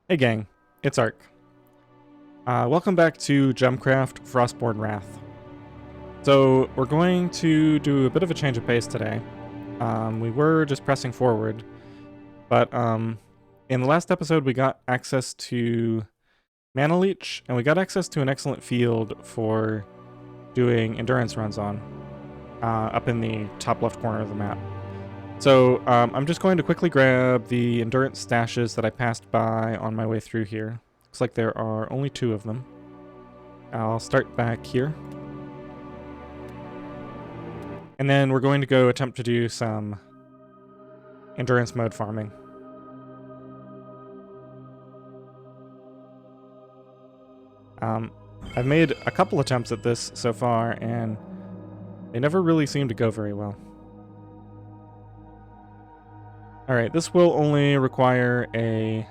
Hey gang, it's Ark. Welcome back to Gemcraft Frostborn Wrath. So we're going to do a bit of a change of pace today. We were just pressing forward, but in the last episode we got access to Mana Leech, and we got access to an excellent field for doing endurance runs on, up in the top left corner of the map. So I'm just going to quickly grab the endurance stashes that I passed by on my way through here. Looks like there are only 2 of them. I'll start back here. And then we're going to go attempt to do some endurance mode farming. I've made a couple attempts at this so far, and they never really seem to go very well. Alright, this will only require a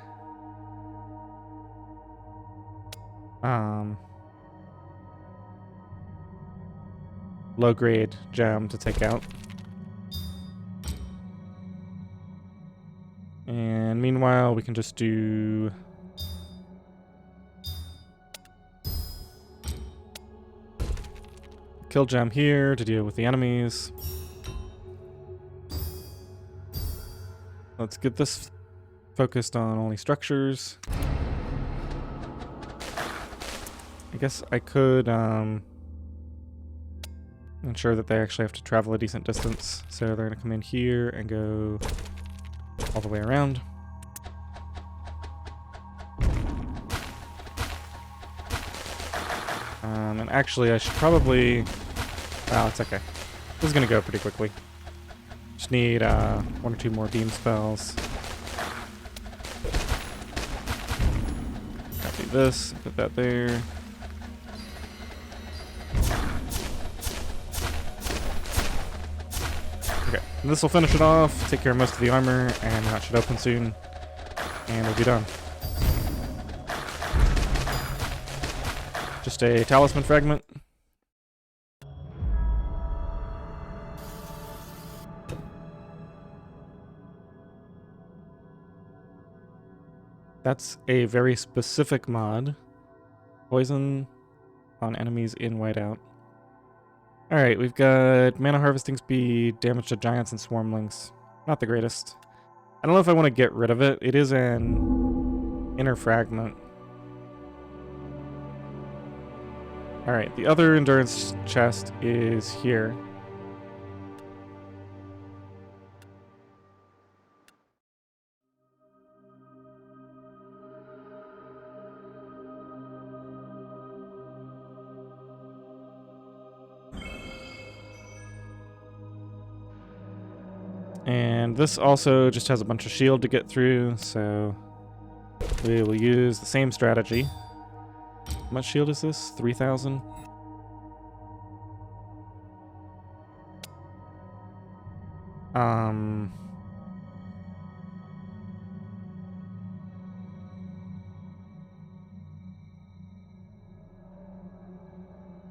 low-grade gem to take out. And meanwhile, we can just do kill gem here to deal with the enemies. Let's get this focused on only structures. I guess I could ensure that they actually have to travel a decent distance. So they're going to come in here and go all the way around. And actually I should probably... Well, it's okay. This is going to go pretty quickly. Just need 1 or 2 more beam spells. Copy this, put that there. Okay, this will finish it off, take care of most of the armor, and that should open soon, and we'll be done. Just a talisman fragment. That's a very specific mod. Poison on enemies in whiteout. Alright, we've got mana harvesting speed, damage to giants and swarmlings. Not the greatest. I don't know if I want to get rid of it. It is an inner fragment. Alright, the other endurance chest is here. And this also just has a bunch of shield to get through, so we will use the same strategy. How much shield is this? 3,000?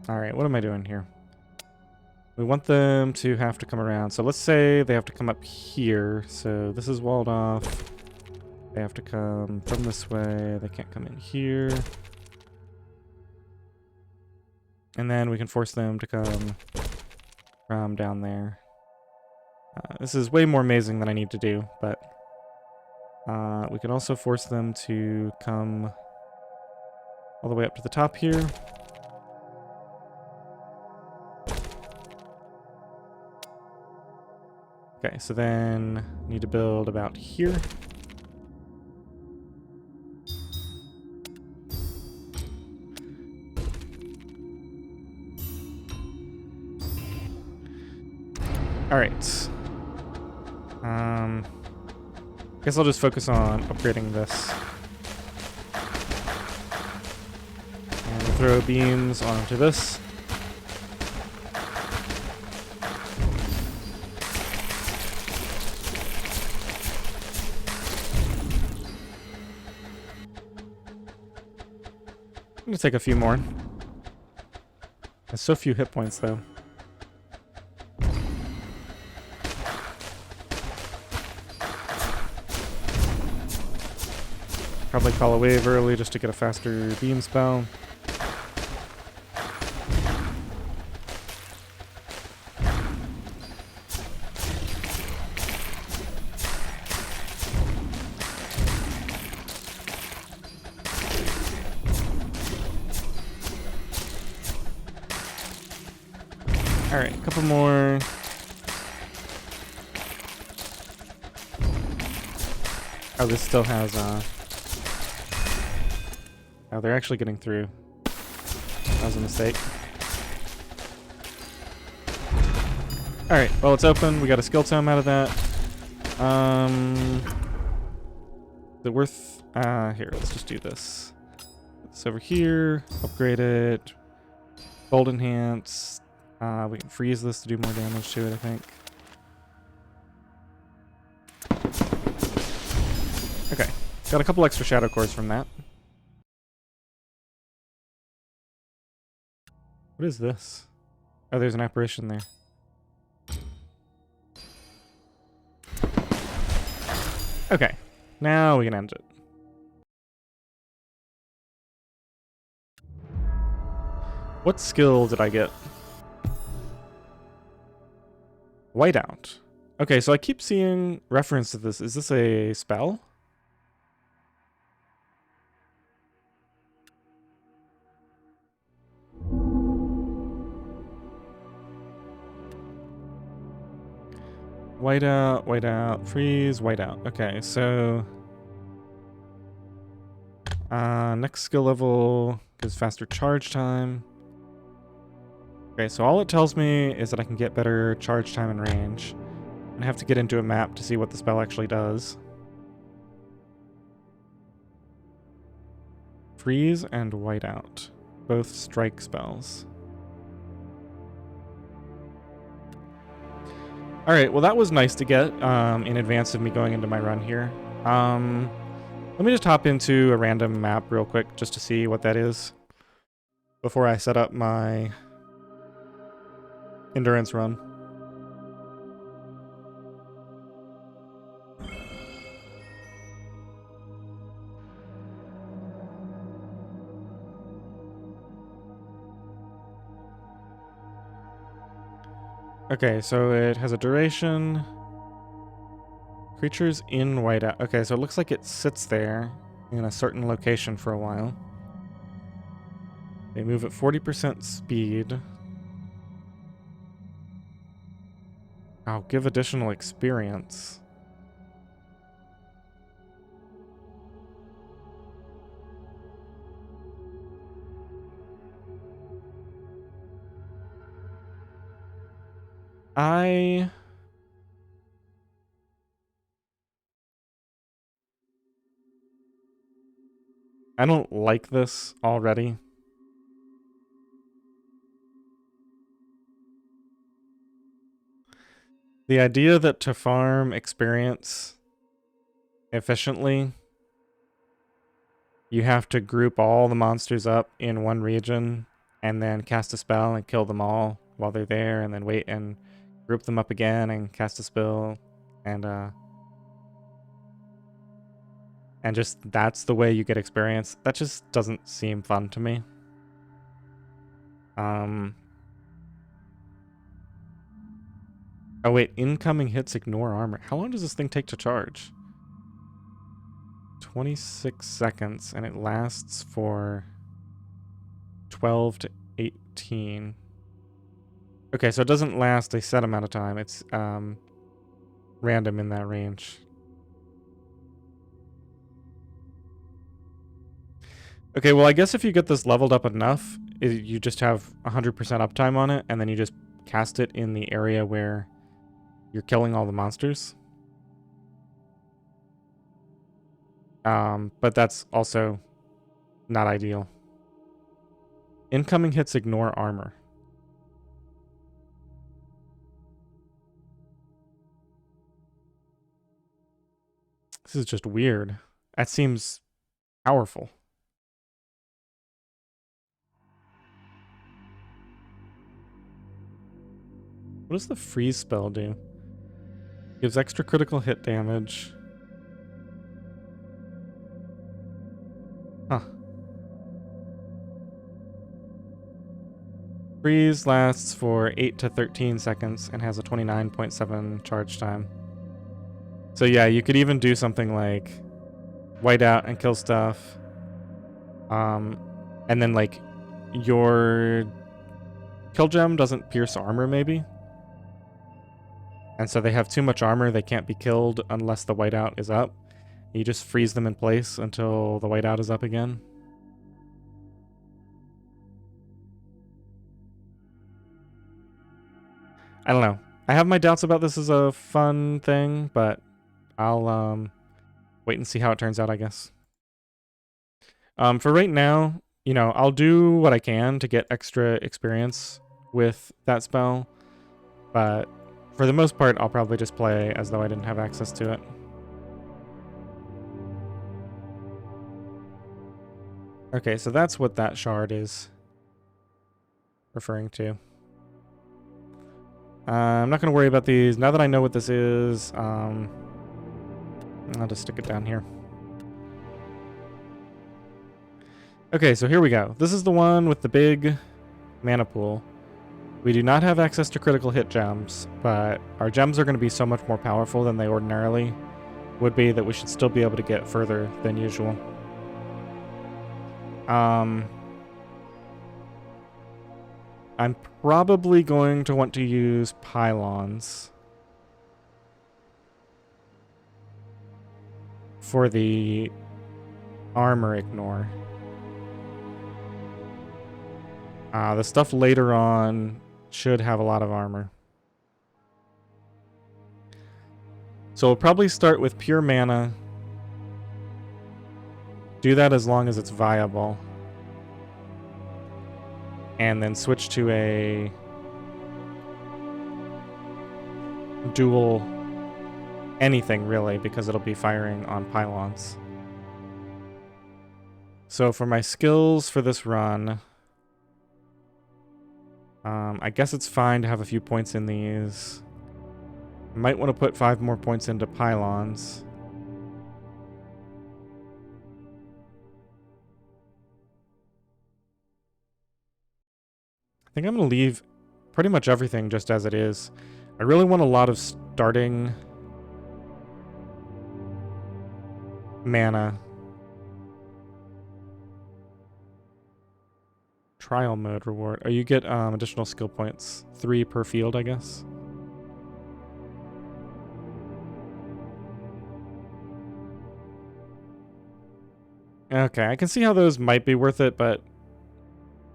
Alright, what am I doing here? We want them to have to come around. So let's say they have to come up here. So this is walled off. They have to come from this way. They can't come in here. And then we can force them to come from down there. This is way more amazing than I need to do, but we can also force them to come all the way up to the top here. Okay, so then need to build about here. All right. Guess I'll just focus on upgrading this. And we'll throw beams onto this. I'm gonna take a few more. There's so few hit points though. Probably call a wave early just to get a faster beam spell. Alright, a couple more. Oh, this still has, oh, they're actually getting through. That was a mistake. Alright, well, it's open. We got a skill tome out of that. Is it worth... here, let's just do this. It's over here. Upgrade it. Gold enhance. We can freeze this to do more damage to it, I think. Okay. Got a couple extra shadow cores from that. What is this? Oh, there's an apparition there. Okay. Now we can end it. What skill did I get? Whiteout. Okay, so I keep seeing reference to this. Is this a spell? Whiteout, whiteout, freeze, whiteout. Okay, so... next skill level gives faster charge time. Okay, so all it tells me is that I can get better charge time and range. I have to get into a map to see what the spell actually does. Freeze and whiteout. Both strike spells. Alright, well that was nice to get in advance of me going into my run here. Let me just hop into a random map real quick just to see what that is before I set up my endurance run. Okay, so it has a duration. Creatures in whiteout. Okay, so it looks like it sits there in a certain location for a while. They move at 40% speed. I'll give additional experience. I don't like this already. The idea that to farm experience efficiently, you have to group all the monsters up in one region and then cast a spell and kill them all while they're there, and then wait and group them up again and cast a spell, and just that's the way you get experience. That just doesn't seem fun to me. Oh wait, incoming hits ignore armor. How long does this thing take to charge? 26 seconds, and it lasts for 12 to 18. Okay, so it doesn't last a set amount of time. It's random in that range. Okay, well I guess if you get this leveled up enough, you just have 100% uptime on it, and then you just cast it in the area where you're killing all the monsters. But that's also not ideal. Incoming hits ignore armor. This is just weird. That seems powerful. What does the freeze spell do? Gives extra critical hit damage. Huh. Freeze lasts for 8 to 13 seconds and has a 29.7 charge time. So yeah, you could even do something like white out and kill stuff. And then like your kill gem doesn't pierce armor maybe. And so they have too much armor, they can't be killed unless the whiteout is up. You just freeze them in place until the whiteout is up again. I don't know. I have my doubts about this as a fun thing, but I'll wait and see how it turns out, I guess. For right now, you know, I'll do what I can to get extra experience with that spell, but for the most part, I'll probably just play as though I didn't have access to it. Okay, so that's what that shard is referring to. I'm not going to worry about these. Now that I know what this is, I'll just stick it down here. Okay, so here we go. This is the one with the big mana pool. We do not have access to critical hit gems, but our gems are going to be so much more powerful than they ordinarily would be that we should still be able to get further than usual. I'm probably going to want to use pylons for the armor ignore. The stuff later on should have a lot of armor. So we'll probably start with pure mana. Do that as long as it's viable. And then switch to a dual anything really, because it'll be firing on pylons. So for my skills for this run, I guess it's fine to have a few points in these. I might want to put 5 more points into pylons. I think I'm going to leave pretty much everything just as it is. I really want a lot of starting mana. Trial mode reward. Oh, you get additional skill points. 3 per field, I guess. Okay, I can see how those might be worth it, but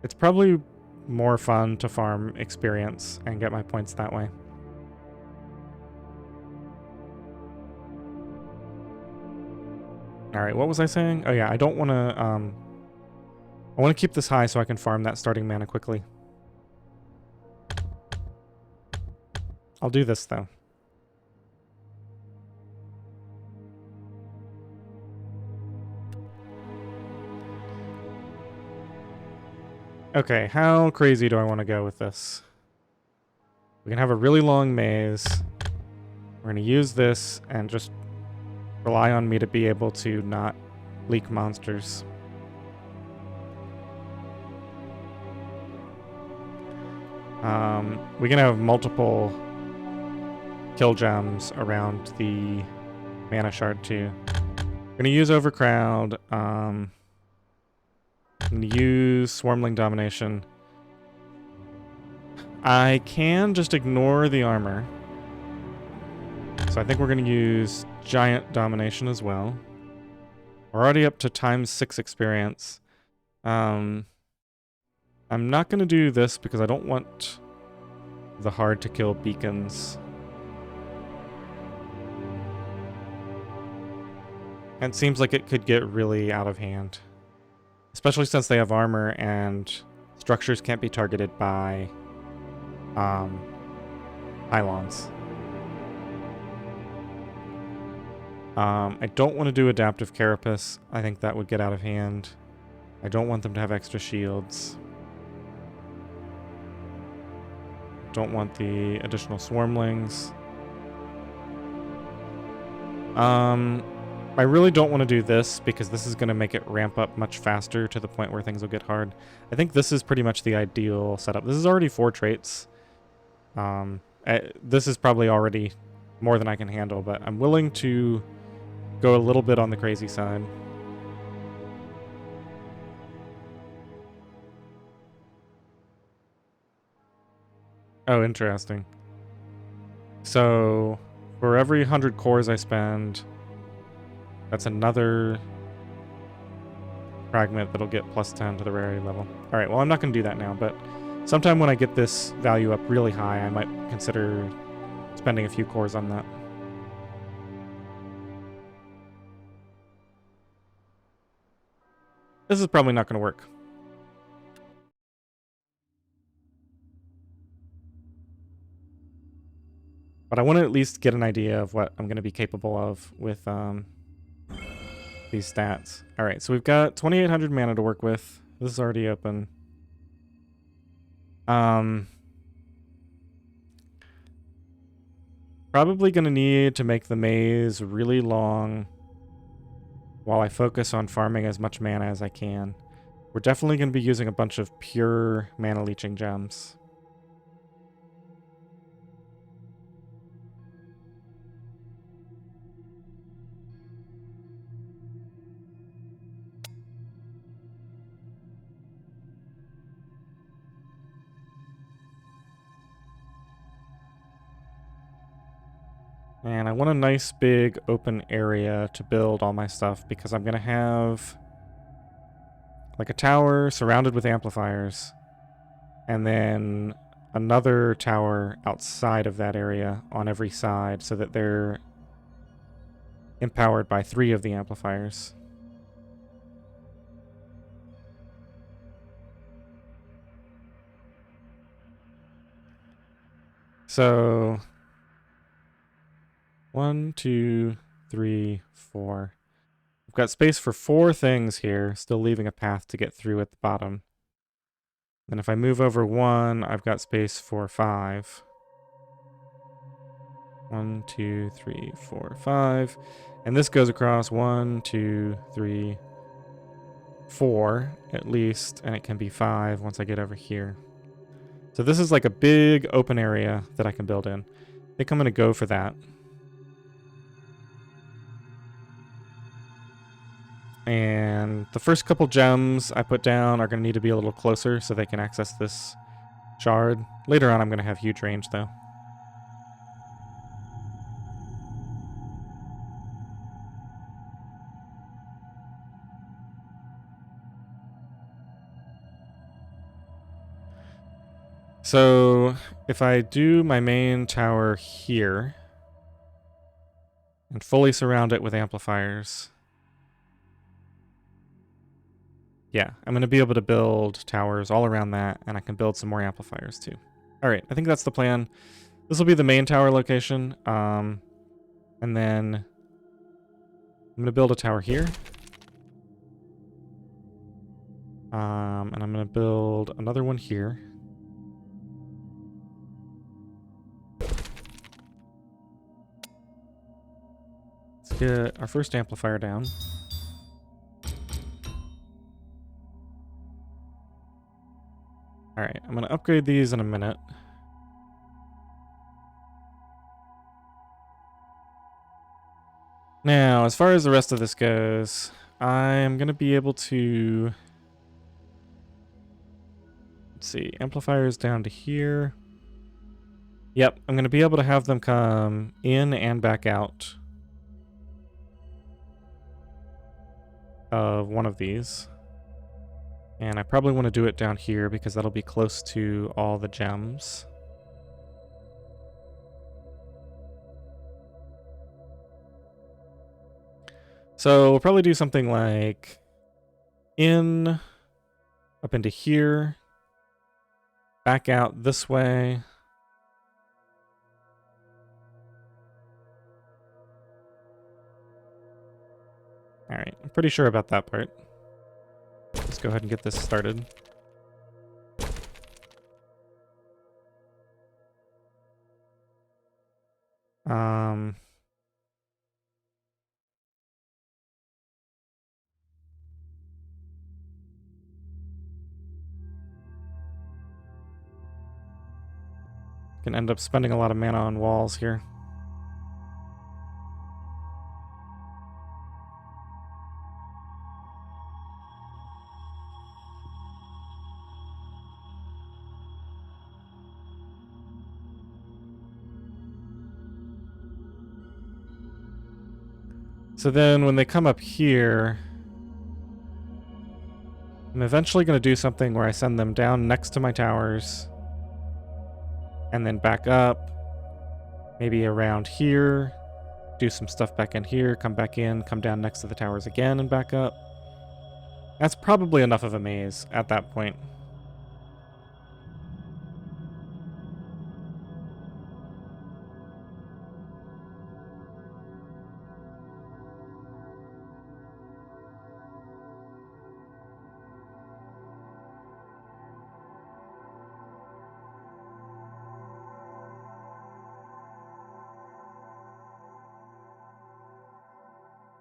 it's probably more fun to farm experience and get my points that way. All right, what was I saying? Oh yeah, I don't want to I want to keep this high so I can farm that starting mana quickly. I'll do this though. Okay, how crazy do I want to go with this? We can have a really long maze. We're going to use this and just rely on me to be able to not leak monsters. We're going to have multiple kill gems around the mana shard too. We're going to use Overcrowd. I'm going to use Swarmling Domination. I can just ignore the armor. So I think we're going to use Giant Domination as well. We're already up to ×6 experience. I'm not going to do this because I don't want the hard to kill beacons. It seems like it could get really out of hand. Especially since they have armor and structures can't be targeted by pylons. I don't want to do Adaptive Carapace. I think that would get out of hand. I don't want them to have extra shields. Don't want the additional Swarmlings. I really don't want to do this because this is going to make it ramp up much faster to the point where things will get hard. I think this is pretty much the ideal setup. This is already 4 traits. This is probably already more than I can handle, but I'm willing to go a little bit on the crazy side. Oh, interesting. So, for every 100 cores I spend, that's another fragment that'll get plus 10 to the rarity level. Alright, well I'm not going to do that now, but sometime when I get this value up really high, I might consider spending a few cores on that. This is probably not going to work. But I want to at least get an idea of what I'm going to be capable of with these stats. Alright, so we've got 2,800 mana to work with. This is already open. Probably going to need to make the maze really long while I focus on farming as much mana as I can. We're definitely going to be using a bunch of pure mana leeching gems. And I want a nice big open area to build all my stuff because I'm going to have like a tower surrounded with amplifiers and then another tower outside of that area on every side so that they're empowered by 3 of the amplifiers. So 1, 2, 3, 4. We've got space for 4 things here, still leaving a path to get through at the bottom. And if I move over 1, I've got space for 5. 1, 2, 3, 4, 5. And this goes across 1, 2, 3, 4 at least, and it can be 5 once I get over here. So this is like a big open area that I can build in. I think I'm going to go for that. And the first couple gems I put down are going to need to be a little closer so they can access this shard. Later on I'm going to have huge range though. So if I do my main tower here and fully surround it with amplifiers, yeah, I'm going to be able to build towers all around that, and I can build some more amplifiers too. All right, I think that's the plan. This will be the main tower location, and then I'm going to build a tower here. And I'm going to build another one here. Let's get our first amplifier down. Alright, I'm going to upgrade these in a minute. Now, as far as the rest of this goes, I'm going to be able to... Let's see, amplifiers down to here. Yep, I'm going to be able to have them come in and back out of one of these. And I probably want to do it down here because that'll be close to all the gems. So we'll probably do something like in, up into here, back out this way. Alright, I'm pretty sure about that part. Let's go ahead and get this started. Can end up spending a lot of mana on walls here. So then when they come up here, I'm eventually going to do something where I send them down next to my towers and then back up, maybe around here, do some stuff back in here, come back in, come down next to the towers again and back up. That's probably enough of a maze at that point.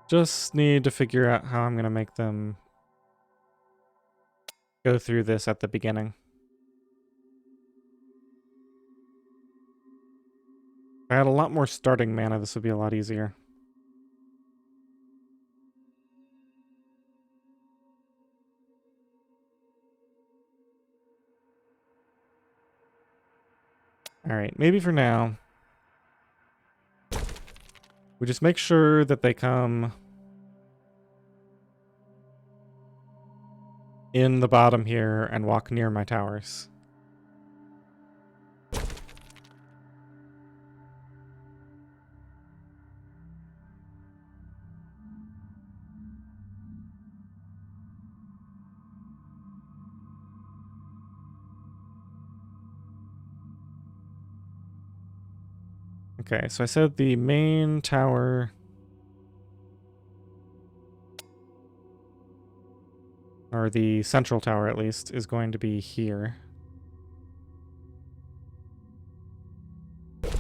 Just need to figure out how I'm going to make them go through this at the beginning. If I had a lot more starting mana, this would be a lot easier. Alright, maybe for now, we just make sure that they come in the bottom here and walk near my towers. Okay, so I said the main tower, or the central tower at least, is going to be here. I'm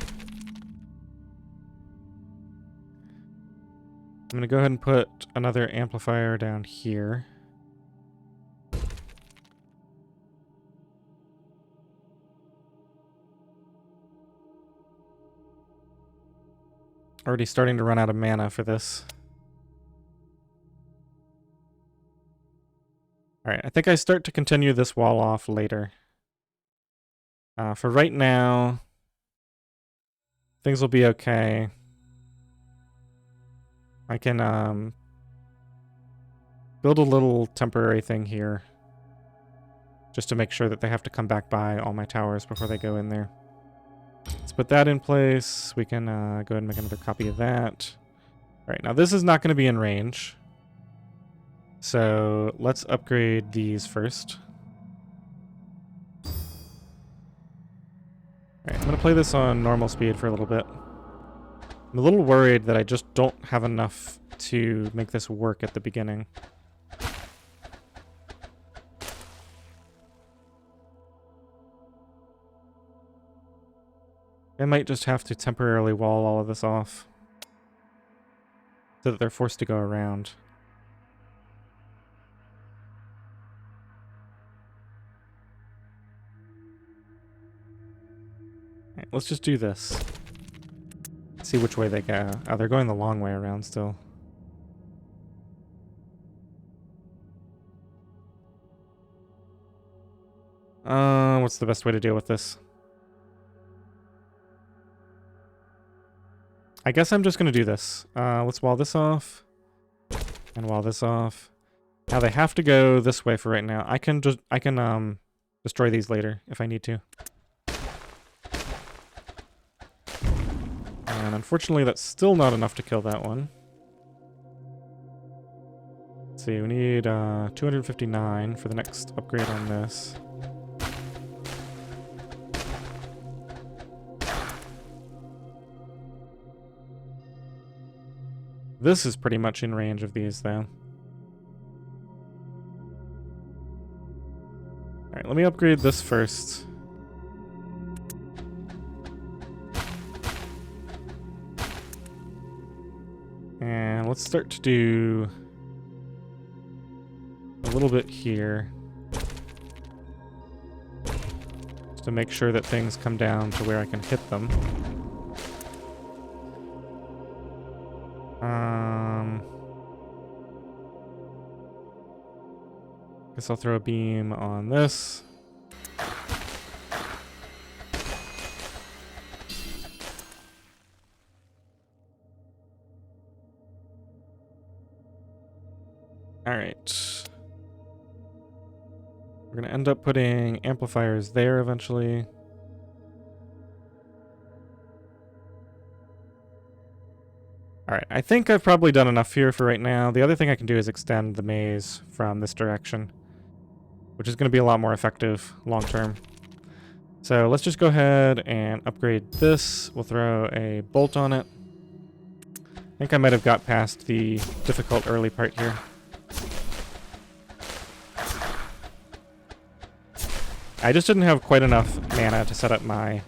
going to go ahead and put another amplifier down here. Already starting to run out of mana for this. Alright, I think I start to continue this wall off later. For right now, things will be okay. I can build a little temporary thing here, just to make sure that they have to come back by all my towers before they go in there. Let's put that in place. We can go ahead and make another copy of that. All right, now this is not going to be in range. So let's upgrade these first. All right, I'm going to play this on normal speed for a little bit. I'm a little worried that I just don't have enough to make this work at the beginning. I might just have to temporarily wall all of this off so that they're forced to go around. All right, let's just do this. See which way they go. Oh, they're going the long way around still. What's the best way to deal with this? I guess I'm just going to do this. Let's wall this off. And wall this off. Now they have to go this way for right now. I can destroy these later if I need to. And unfortunately that's still not enough to kill that one. Let's see, we need 259 for the next upgrade on this. This is pretty much in range of these, though. Alright, let me upgrade this first. And let's start to do a little bit here. Just to make sure that things come down to where I can hit them. Guess I'll throw a beam on this. Alright. We're going to end up putting amplifiers there eventually. Alright, I think I've probably done enough here for right now. The other thing I can do is extend the maze from this direction, which is going to be a lot more effective long term. So let's just go ahead and upgrade this. We'll throw a bolt on it. I think I might have got past the difficult early part here. I just didn't have quite enough mana to set up my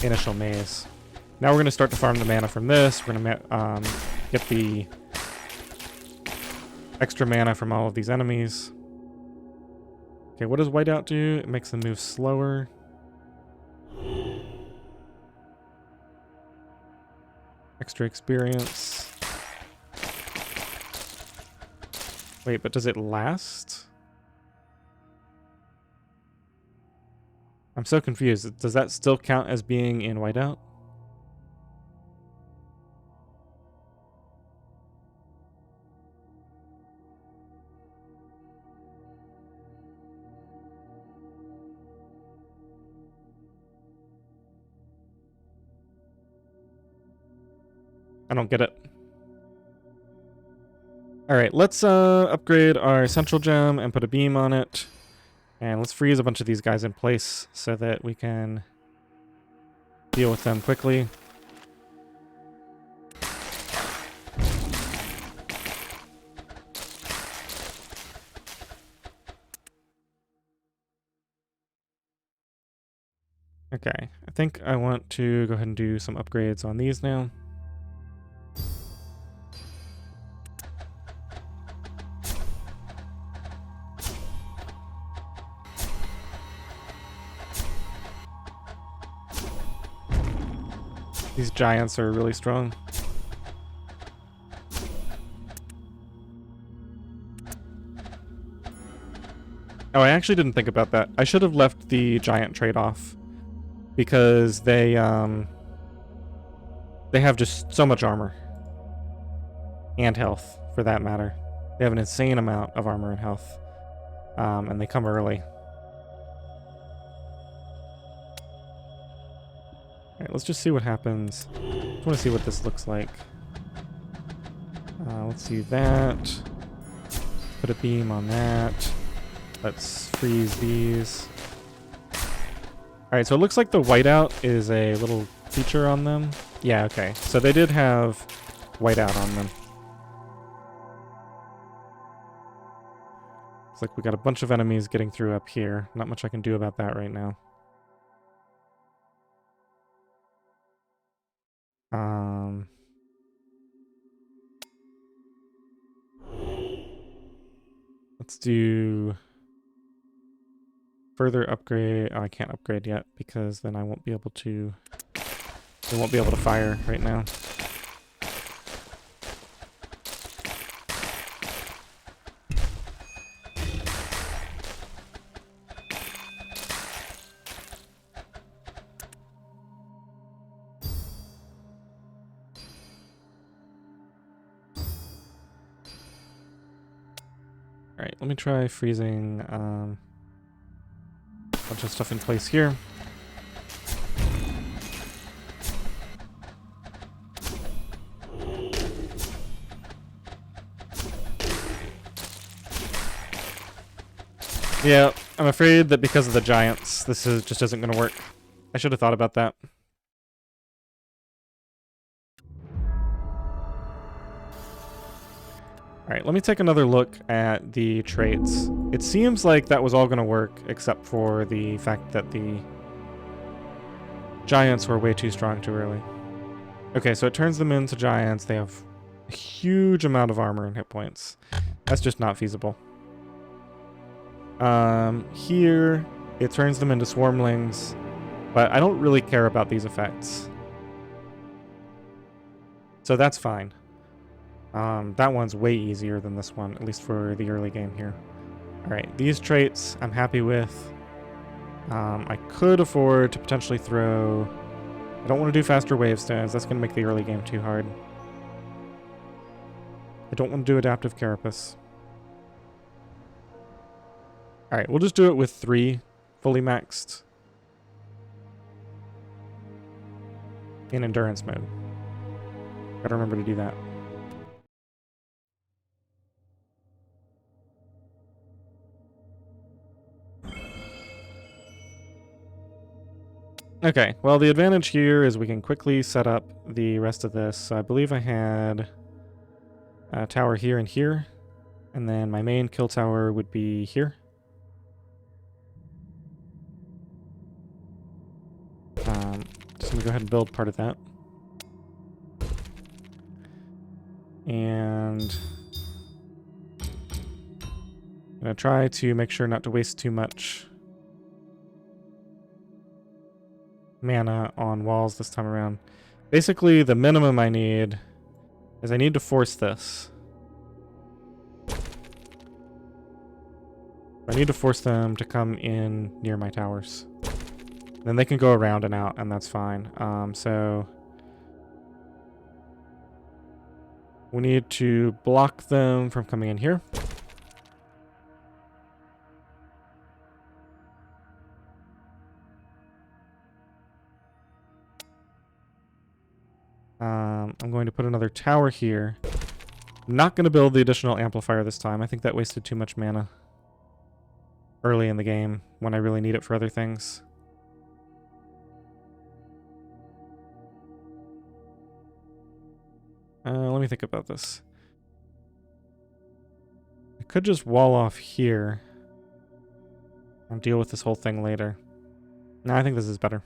initial maze. Now we're going to start to farm the mana from this. We're going to get the extra mana from all of these enemies. Okay, what does whiteout do? It makes them move slower. Extra experience. Wait, but does it last? I'm so confused. Does that still count as being in whiteout? I don't get it. Alright, let's upgrade our central gem and put a beam on it. And let's freeze a bunch of these guys in place so that we can deal with them quickly. Okay, I think I want to go ahead and do some upgrades on these now. These giants are really strong. Oh, I actually didn't think about that. I should have left the giant trade-off because they have just so much armor and health, for that matter. They have an insane amount of armor and health, and they come early. Alright, let's just see what happens. I just want to see what this looks like. Let's see that. Put a beam on that. Let's freeze these. Alright, so it looks like the whiteout is a little feature on them. Yeah, okay. So they did have whiteout on them. Looks like we got a bunch of enemies getting through up here. Not much I can do about that right now. Let's do further upgrade. Oh, I can't upgrade yet because then I won't be able to. They won't be able to fire right now. Alright, let me try freezing a bunch of stuff in place here. Yeah, I'm afraid that because of the giants, just isn't going to work. I should have thought about that. Alright, let me take another look at the traits. It seems like that was all going to work, except for the fact that the giants were way too strong too early. Okay, so it turns them into giants. They have a huge amount of armor and hit points. That's just not feasible. Here, it turns them into swarmlings, but I don't really care about these effects. So that's fine. That one's way easier than this one, at least for the early game here. Alright, these traits I'm happy with. I could afford to potentially throw... I don't want to do faster wave stones, that's going to make the early game too hard. I don't want to do adaptive carapace. Alright, we'll just do it with 3 fully maxed in endurance mode. Gotta remember to do that. Okay, well the advantage here is we can quickly set up the rest of this. So I believe I had a tower here and here, and then my main kill tower would be here. Just gonna go ahead and build part of that. And I'm gonna try to make sure not to waste too much mana on walls this time around. Basically, the minimum I need is I need to force this. I need to force them to come in near my towers. Then they can go around and out, and that's fine. So we need to block them from coming in here. I'm going to put another tower here. I'm not going to build the additional amplifier this time. I think that wasted too much mana early in the game when I really need it for other things. Let me think about this. I could just wall off here and deal with this whole thing later. No, I think this is better.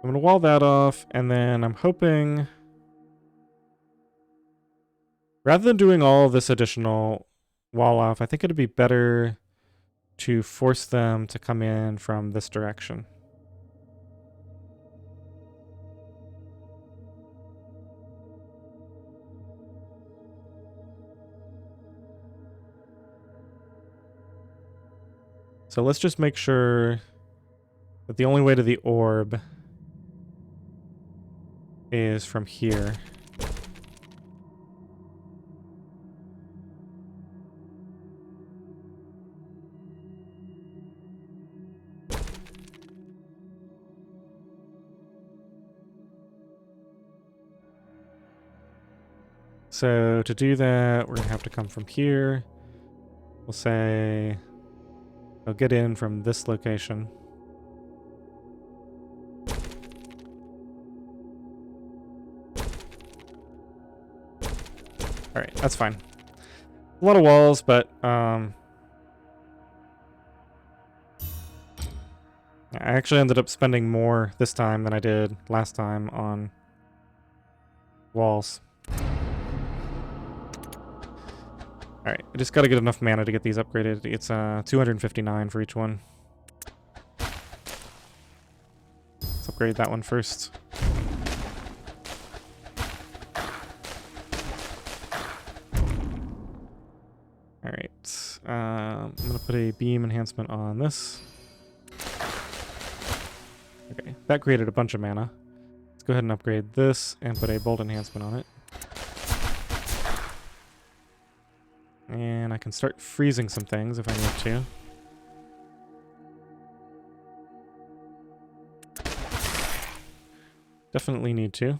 I'm going to wall that off, and then I'm hoping, rather than doing all this additional wall off, I think it'd be better to force them to come in from this direction. So let's just make sure that the only way to the orb is from here. So to do that, we're going to have to come from here. We'll say they'll get in from this location. Alright, that's fine. A lot of walls, but I actually ended up spending more this time than I did last time on walls. Alright, I just gotta get enough mana to get these upgraded. It's 259 for each one. Let's upgrade that one first. Alright, I'm gonna put a beam enhancement on this. Okay, that created a bunch of mana. Let's go ahead and upgrade this and put a bolt enhancement on it. And I can start freezing some things if I need to. Definitely need to.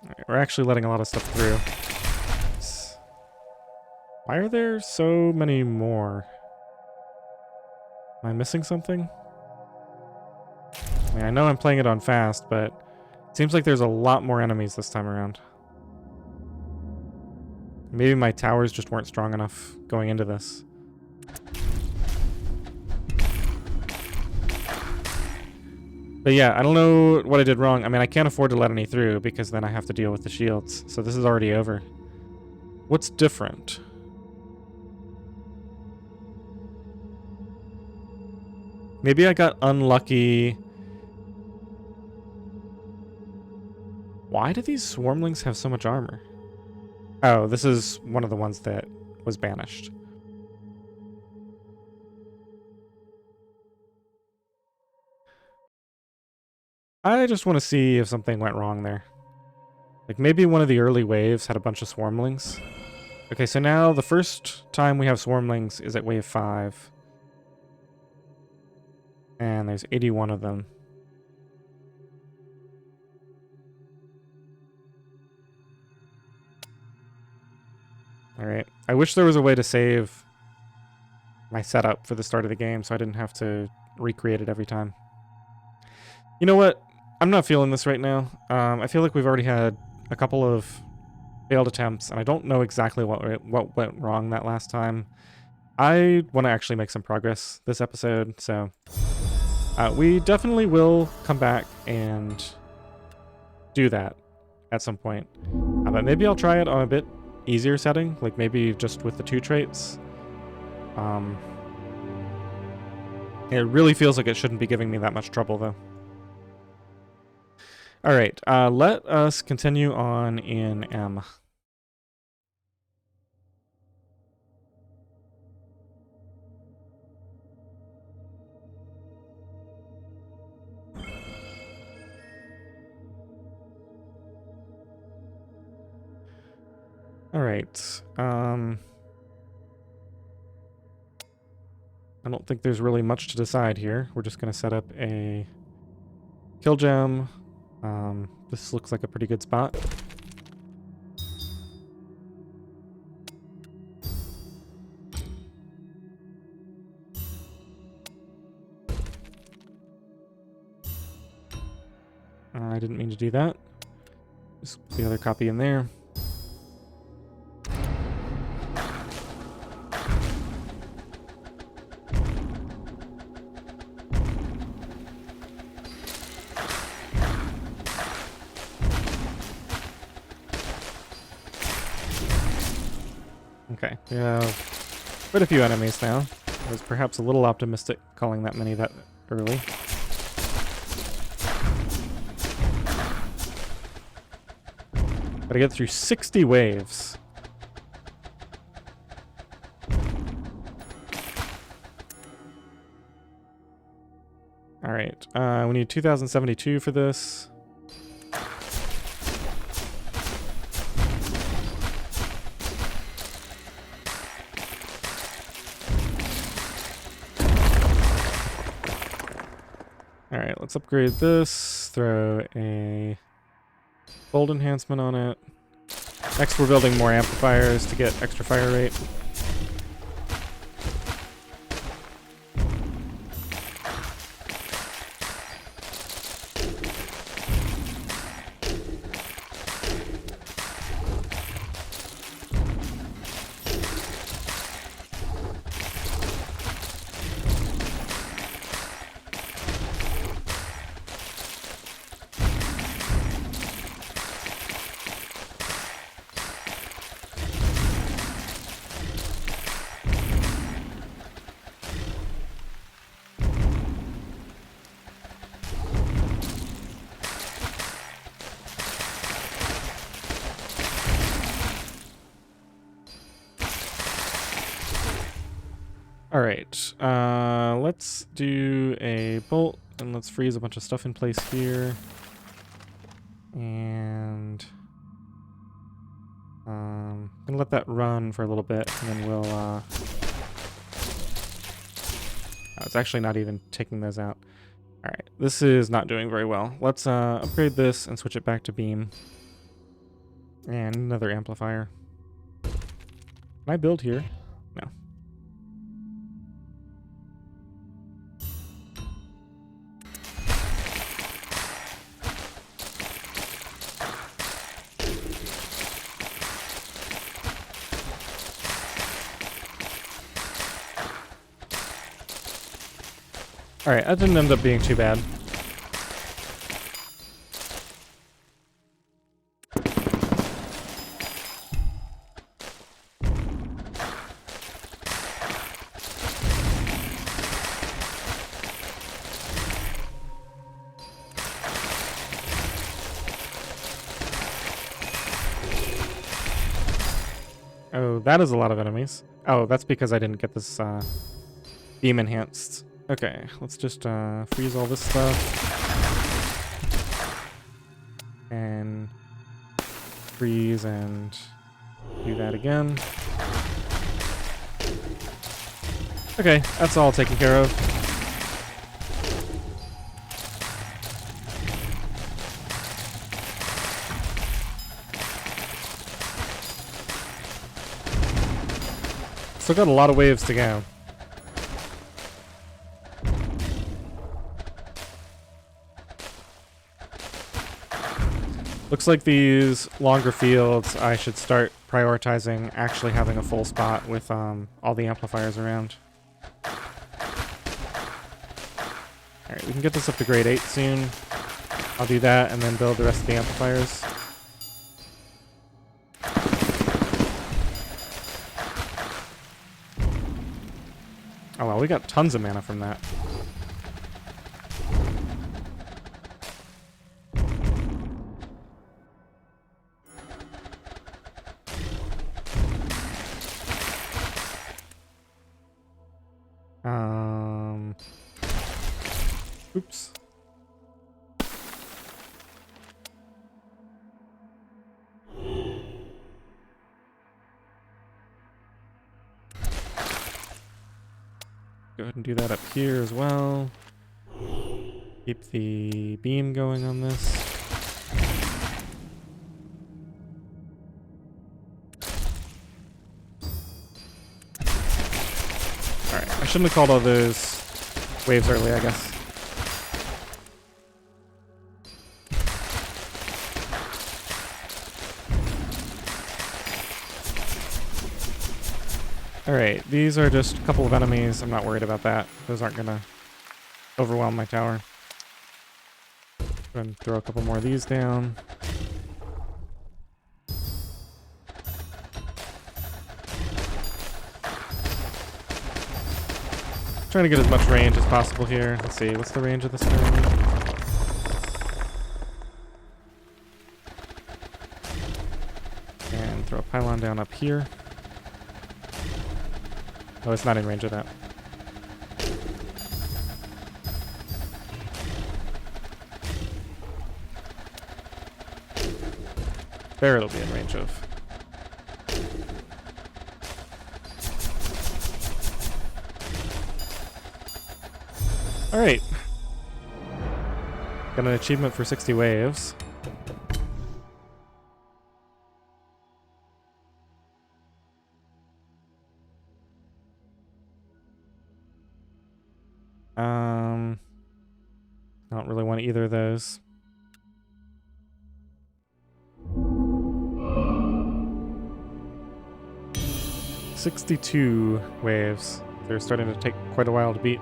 Alright, we're actually letting a lot of stuff through. Why are there so many more? Am I missing something? I mean, I know I'm playing it on fast, but it seems like there's a lot more enemies this time around. Maybe my towers just weren't strong enough going into this. But yeah, I don't know what I did wrong. I mean, I can't afford to let any through because then I have to deal with the shields. So this is already over. What's different? Maybe I got unlucky. Why do these swarmlings have so much armor? Oh, this is one of the ones that was banished. I just want to see if something went wrong there. Like maybe one of the early waves had a bunch of swarmlings. Okay, so now the first time we have swarmlings is at wave 5. And there's 81 of them. Alright. I wish there was a way to save my setup for the start of the game so I didn't have to recreate it every time. You know what? I'm not feeling this right now. I feel like we've already had a couple of failed attempts, and I don't know exactly what went wrong that last time. I want to actually make some progress this episode, so we definitely will come back and do that at some point. But maybe I'll try it on a bit easier setting, like maybe just with the 2 traits. It really feels like it shouldn't be giving me that much trouble, though. Alright, let us continue on in M. Alright, I don't think there's really much to decide here. We're just going to set up a kill gem. This looks like a pretty good spot. I didn't mean to do that. Just put the other copy in there. Okay, we have quite a few enemies now. I was perhaps a little optimistic calling that many that early. Gotta get through 60 waves. Alright, we need 2072 for this. Alright, let's upgrade this, throw a gold enhancement on it. Next we're building more amplifiers to get extra fire rate. Alright, let's do a bolt, and let's freeze a bunch of stuff in place here. And I'm gonna let that run for a little bit, and then we'll oh, it's actually not even taking those out. Alright, this is not doing very well. Let's upgrade this and switch it back to beam. And another amplifier. Can I build here? No. Alright, that didn't end up being too bad. that is a lot of enemies. Oh, that's because I didn't get this beam enhanced. Okay, let's just freeze all this stuff. And freeze and do that again. Okay, that's all taken care of. Still got a lot of waves to go. Looks like these longer fields, I should start prioritizing actually having a full spot with all the amplifiers around. Alright, we can get this up to grade 8 soon. I'll do that and then build the rest of the amplifiers. Oh well, we got tons of mana from that. Oops. Go ahead and do that up here as well. Keep the beam going on this. Alright, I shouldn't have called all those waves early, I guess. Alright, these are just a couple of enemies. I'm not worried about that. Those aren't gonna overwhelm my tower. Go ahead and throw a couple more of these down. Trying to get as much range as possible here. Let's see, what's the range of this guy? And throw a pylon down up here. Oh, it's not in range of that. There it'll be in range of. Alright. Got an achievement for 60 waves. I don't really want either of those. "62 waves. They're starting to take quite a while to beat.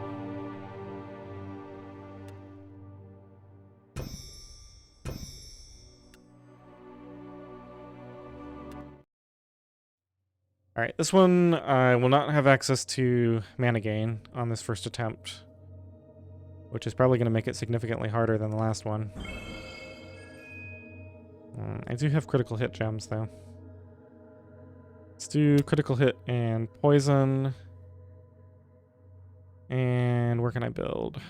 Alright, this one I will not have access to mana gain on this first attempt, which is probably going to make it significantly harder than the last one. I do have critical hit gems, though. Let's do critical hit and poison. And where can I build?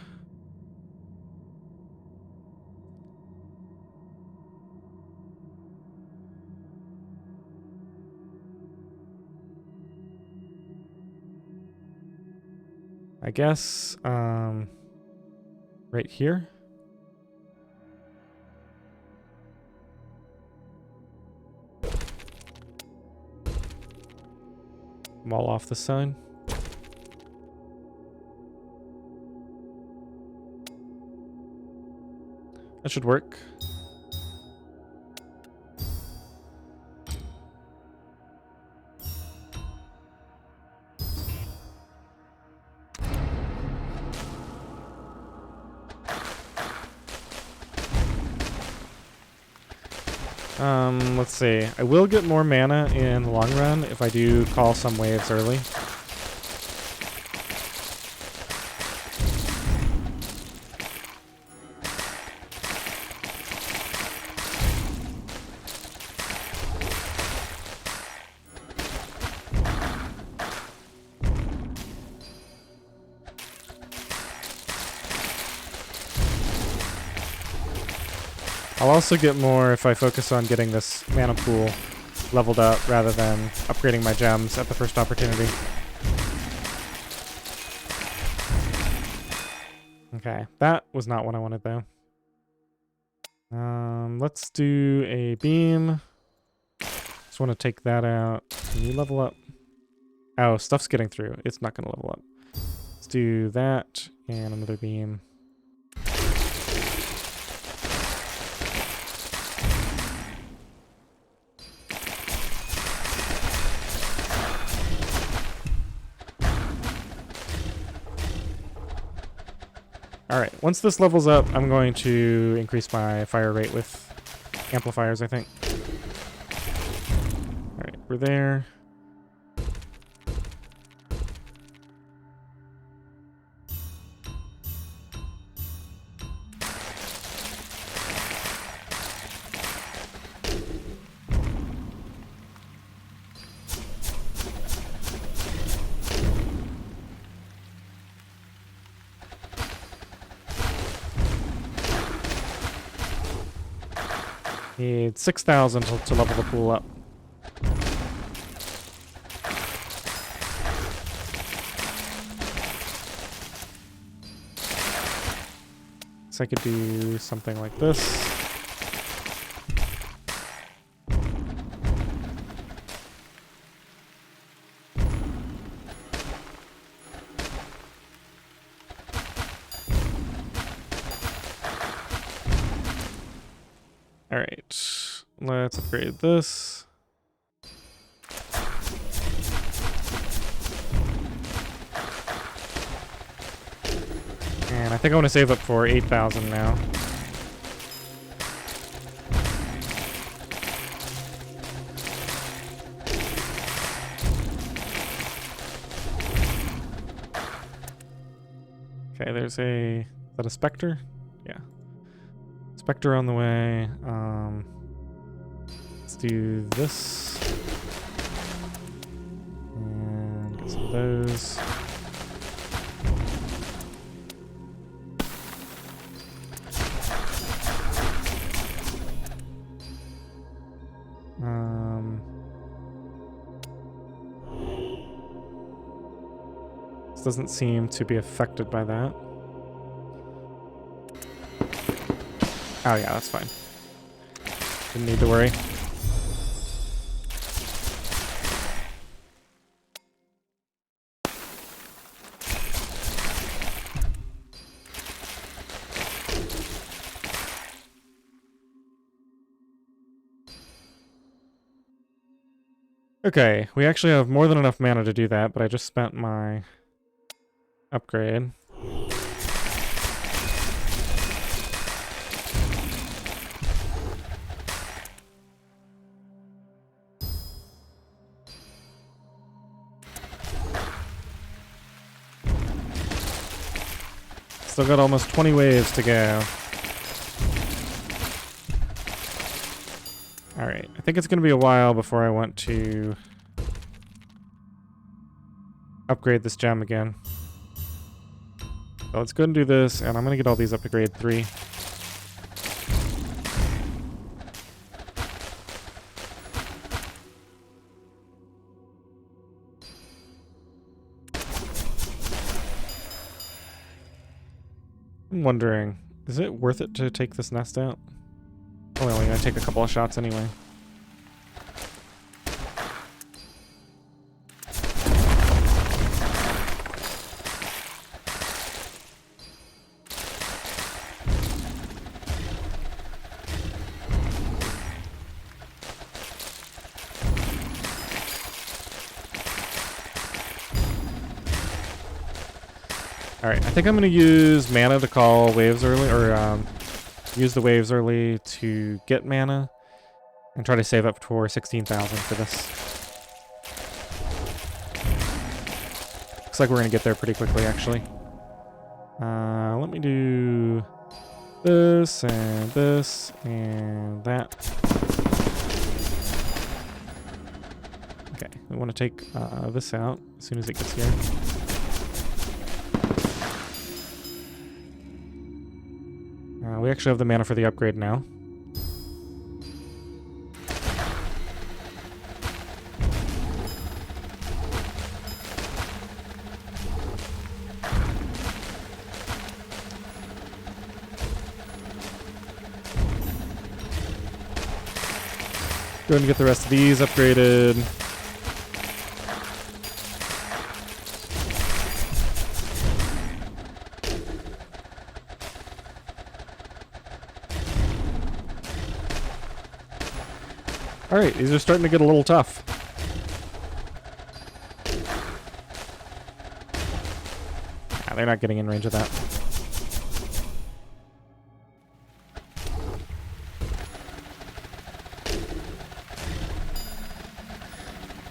I guess, right here. Wall off the side. That should work. Let's see. I will get more mana in the long run if I do call some waves early. I'll also get more if I focus on getting this mana pool leveled up rather than upgrading my gems at the first opportunity. Okay, that was not what I wanted though. Let's do a beam. Just want to take that out. Can you level up? Oh, stuff's getting through. It's not going to level up. Let's do that and another beam. Alright, once this levels up, I'm going to increase my fire rate with amplifiers, I think. Alright, we're there. Need 6,000 to level the pool up. So I could do something like this. Alright, let's upgrade this. And I think I want to save up for 8,000 now. Okay, there's a... Is that a Spectre? Yeah. Spectre on the way. Let's do this. And get some of those. This doesn't seem to be affected by that. Oh yeah, that's fine. Didn't need to worry. Okay, we actually have more than enough mana to do that, but I just spent my upgrade. Still got almost 20 waves to go. Alright, I think it's going to be a while before I want to upgrade this gem again. So let's go and do this, and I'm going to get all these up to grade 3. I'm wondering, is it worth it to take this nest out? Probably only going to take a couple of shots anyway. Alright, I think I'm going to use mana to call waves early, or use the waves early to get mana, and try to save up for 16,000 for this. Looks like we're going to get there pretty quickly, actually. Let me do this, and that. Okay, we want to take this out as soon as it gets here. We actually have the mana for the upgrade now. Go ahead and get the rest of these upgraded. Alright, these are starting to get a little tough. Yeah, they're not getting in range of that.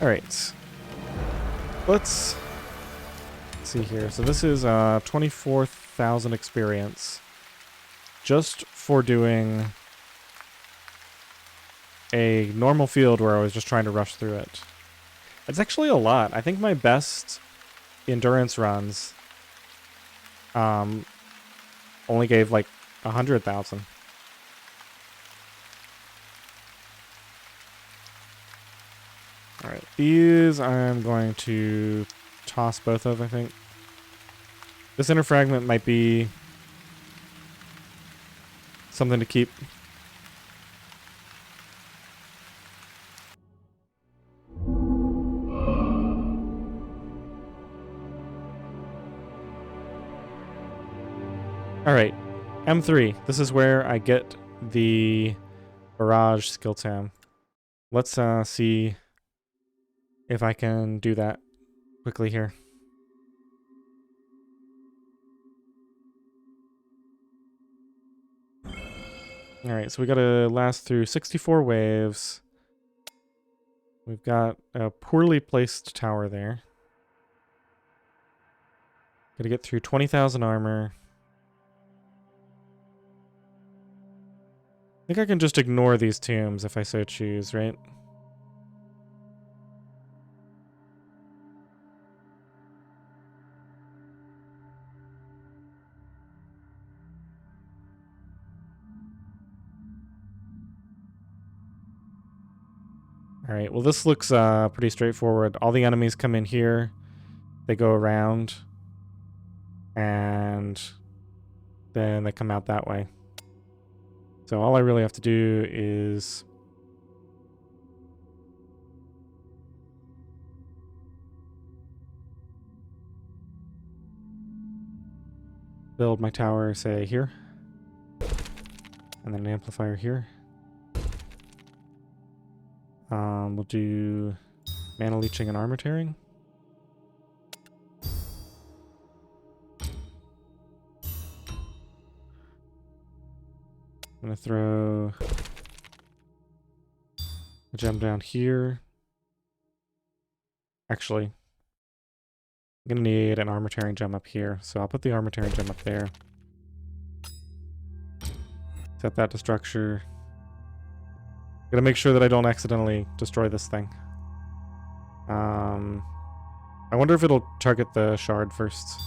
Alright. Let's see here. So this is 24,000 experience just for doing a normal field where I was just trying to rush through it. It's actually a lot. I think my best endurance runs only gave like 100,000. Alright, these I'm going to toss both of, I think. This inner fragment might be something to keep. Alright, M3. This is where I get the Barrage skill tab. Let's see if I can do that quickly here. Alright, so we gotta last through 64 waves. We've got a poorly placed tower there. Gotta get through 20,000 armor. I think I can just ignore these tombs if I so choose, right? Alright, well this looks pretty straightforward. All the enemies come in here, they go around, and then they come out that way. So all I really have to do is build my tower, say, here. And then an amplifier here. We'll do mana leeching and armor tearing. I'm gonna throw a gem down here. Actually, I'm gonna need an armor tearing gem up here, so I'll put the armor tearing gem up there. Set that to structure. Gotta make sure that I don't accidentally destroy this thing. I wonder if it'll target the shard first.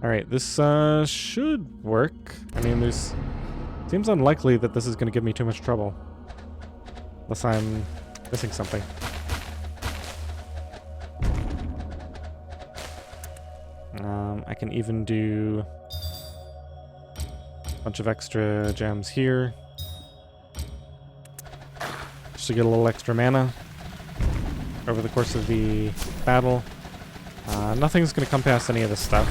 Alright, this should work. I mean, there's... seems unlikely that this is going to give me too much trouble. Unless I'm missing something. I can even do a bunch of extra gems here. Just to get a little extra mana over the course of the battle. Nothing's going to come past any of this stuff.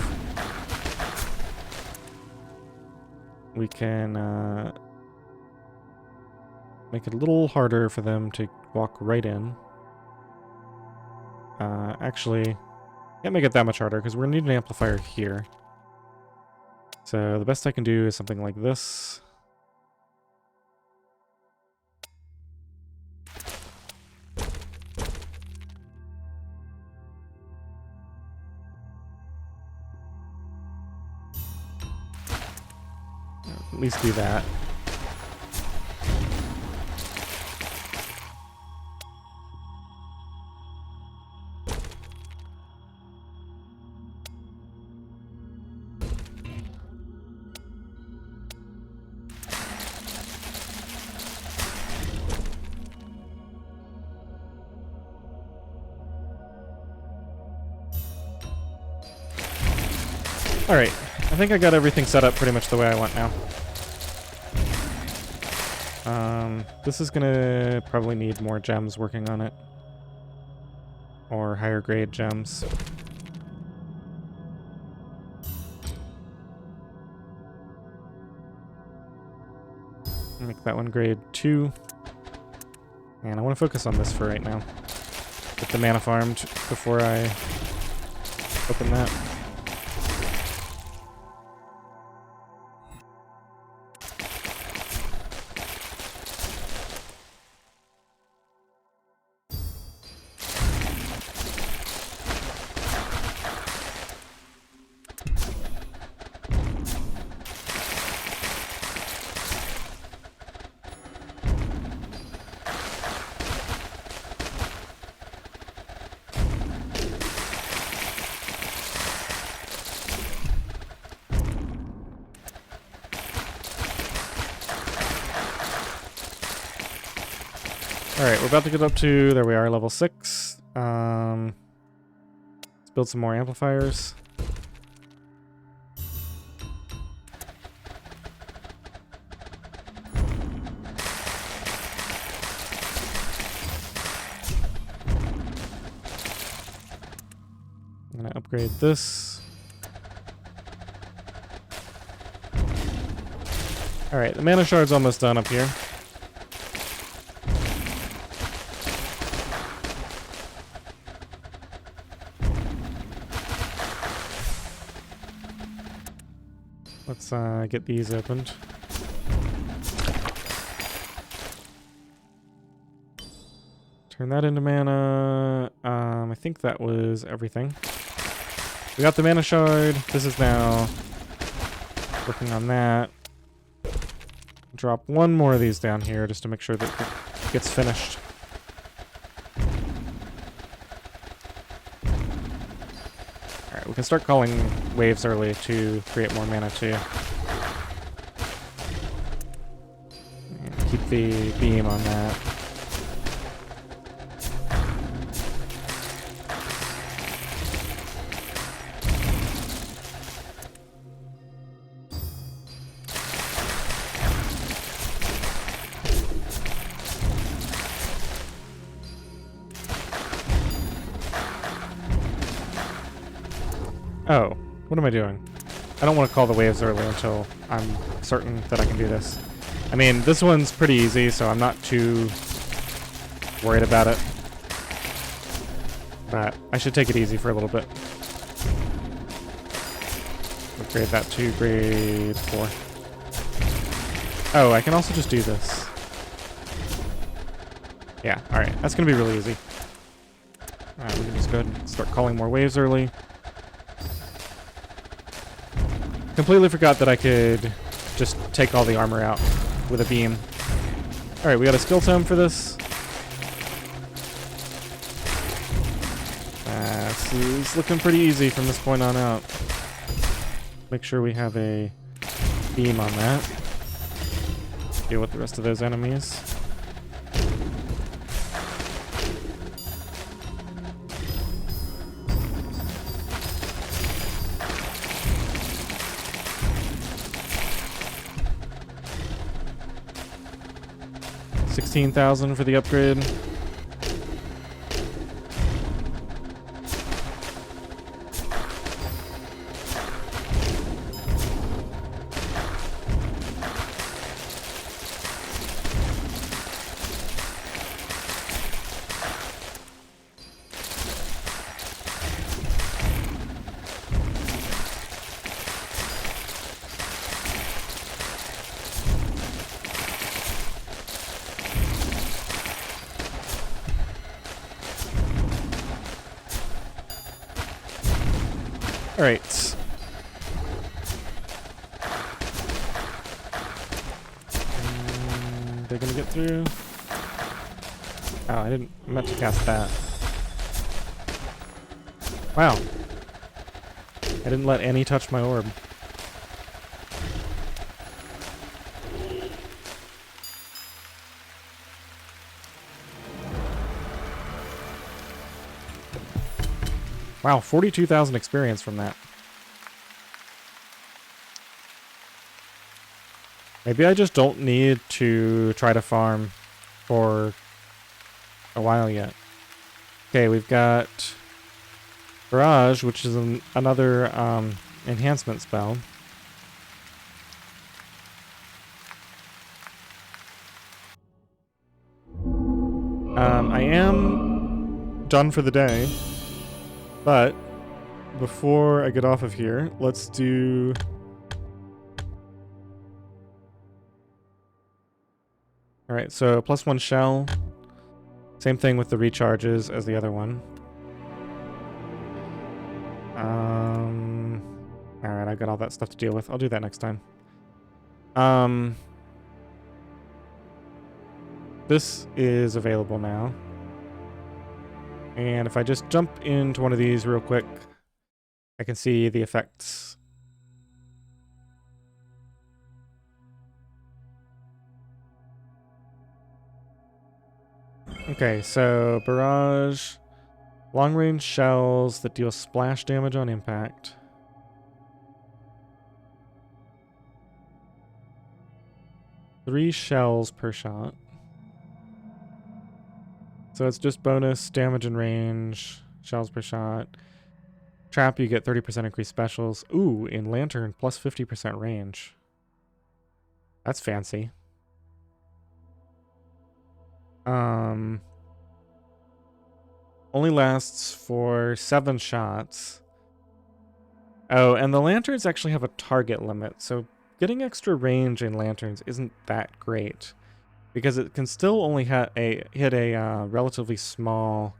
We can make it a little harder for them to walk right in. Actually, can't make it that much harder because we're going to need an amplifier here. So the best I can do is something like this. At least do that. Alright, I think I got everything set up pretty much the way I want now. This is gonna probably need more gems working on it. Or higher grade gems. Make that one grade 2. And I want to focus on this for right now. Get the mana farmed before I open that. Alright, we're about to get up to, there we are, level 6. Let's build some more amplifiers. I'm gonna upgrade this. Alright, the mana shard's almost done up here. Let's get these opened. Turn that into mana. I think that was everything. We got the mana shard. This is now working on that. Drop one more of these down here just to make sure that it gets finished. Alright, we can start calling waves early to create more mana too. And keep the beam on that. Oh, what am I doing? I don't want to call the waves early until I'm certain that I can do this. I mean, this one's pretty easy, so I'm not too worried about it. But I should take it easy for a little bit. Upgrade that to grade 4. Oh, I can also just do this. Yeah, alright. That's going to be really easy. Alright, we can just go ahead and start calling more waves early. Completely forgot that I could just take all the armor out with a beam. Alright, we got a skill tome for this. This is looking pretty easy from this point on out. Make sure we have a beam on that. Deal with the rest of those enemies. $16,000 for the upgrade. Alright. They're gonna get through. Oh, I meant to cast that. Wow. I didn't let any touch my orb. Wow, 42,000 experience from that. Maybe I just don't need to try to farm for a while yet. Okay, we've got Barrage, which is another enhancement spell. I am done for the day, but before I get off of here, let's do... Alright, so +1 shell. Same thing with the recharges as the other one. Alright, I've got all that stuff to deal with. I'll do that next time. This is available now. And if I just jump into one of these real quick, I can see the effects. Okay, so Barrage, long-range shells that deal splash damage on impact. Three shells per shot. So it's just bonus damage and range, shells per shot. Trap, you get 30% increased specials. Ooh, in Lantern, plus 50% range. That's fancy. Only lasts for 7 shots. Oh, and the lanterns actually have a target limit, so getting extra range in lanterns isn't that great, because it can still only hit a relatively small,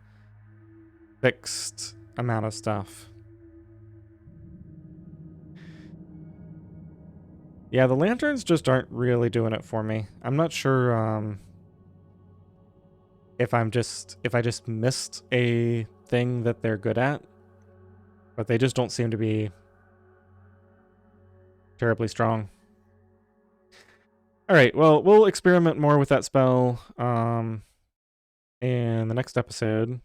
fixed amount of stuff. Yeah, the lanterns just aren't really doing it for me. I'm not sure if I just missed a thing that they're good at, but they just don't seem to be terribly strong. All right, well, we'll experiment more with that spell in the next episode.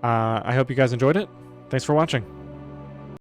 I hope you guys enjoyed it. Thanks for watching.